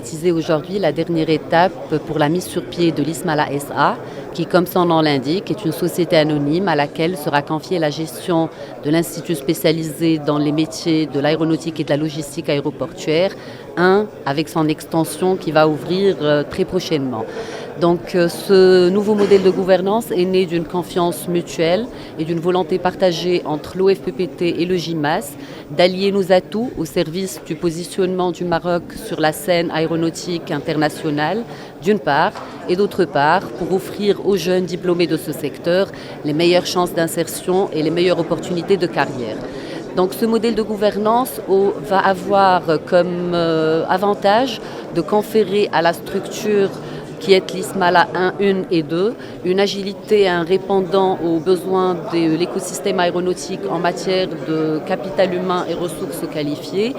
Préciser aujourd'hui la dernière étape pour la mise sur pied de l'Ismala SA, qui, comme son nom l'indique, est une société anonyme à laquelle sera confiée la gestion de l'Institut spécialisé dans les métiers de l'aéronautique et de la logistique aéroportuaire, avec son extension qui va ouvrir très prochainement. Donc ce nouveau modèle de gouvernance est né d'une confiance mutuelle et d'une volonté partagée entre l'OFPPT et le GIMAS d'allier nos atouts au service du positionnement du Maroc sur la scène aéronautique internationale, d'une part, et d'autre part, pour offrir aux jeunes diplômés de ce secteur les meilleures chances d'insertion et les meilleures opportunités de carrière. Donc ce modèle de gouvernance va avoir comme avantage de conférer à la structure qui est l'Ismala 1 et 2, une agilité et un répondant aux besoins de l'écosystème aéronautique en matière de capital humain et ressources qualifiées,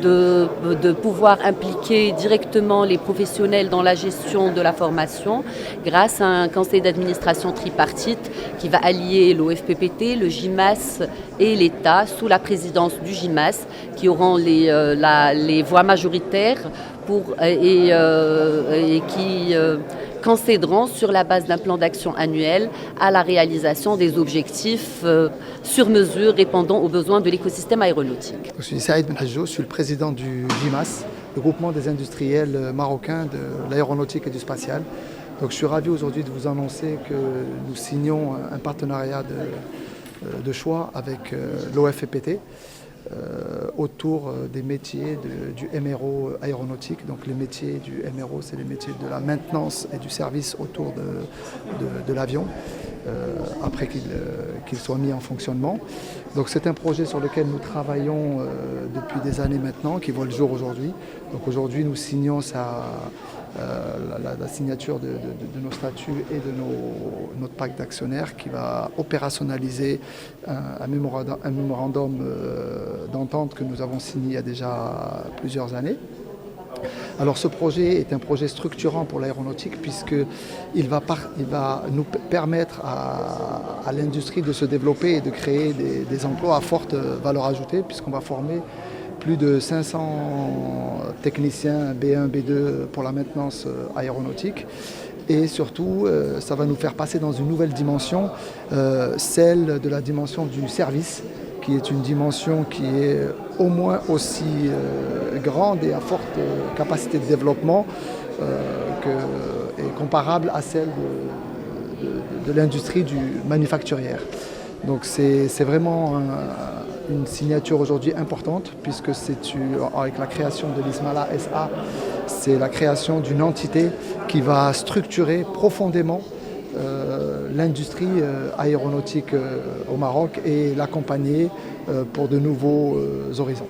de pouvoir impliquer directement les professionnels dans la gestion de la formation grâce à un conseil d'administration tripartite qui va allier l'OFPPT, le GIMAS et l'État sous la présidence du GIMAS qui auront les voix majoritaires et qui concéderont sur la base d'un plan d'action annuel à la réalisation des objectifs sur mesure répondant aux besoins de l'écosystème aéronautique. Je suis Saïd Benhadjo, je suis le président du GIMAS, le groupement des industriels marocains de l'aéronautique et du spatial. Donc, je suis ravi aujourd'hui de vous annoncer que nous signons un partenariat de choix avec l'OFPPT. Autour des métiers du MRO aéronautique. Donc les métiers du MRO, c'est les métiers de la maintenance et du service autour de l'avion, après qu'il soit mis en fonctionnement. Donc c'est un projet sur lequel nous travaillons depuis des années maintenant, qui voit le jour aujourd'hui. Donc aujourd'hui, nous signons la signature de nos statuts et de notre pacte d'actionnaires qui va opérationnaliser un mémorandum d'entente que nous avons signé il y a déjà plusieurs années. Alors ce projet est un projet structurant pour l'aéronautique puisqu'il va nous permettre à l'industrie de se développer et de créer des emplois à forte valeur ajoutée puisqu'on va former plus de 500 techniciens B1, B2 pour la maintenance aéronautique. Et surtout, ça va nous faire passer dans une nouvelle dimension, celle de la dimension du service, qui est une dimension qui est au moins aussi grande et à forte capacité de développement et comparable à celle de l'industrie manufacturière. Donc c'est vraiment une signature aujourd'hui importante puisque c'est avec la création de l'Ismala SA, c'est la création d'une entité qui va structurer profondément l'industrie aéronautique au Maroc et l'accompagner pour de nouveaux horizons.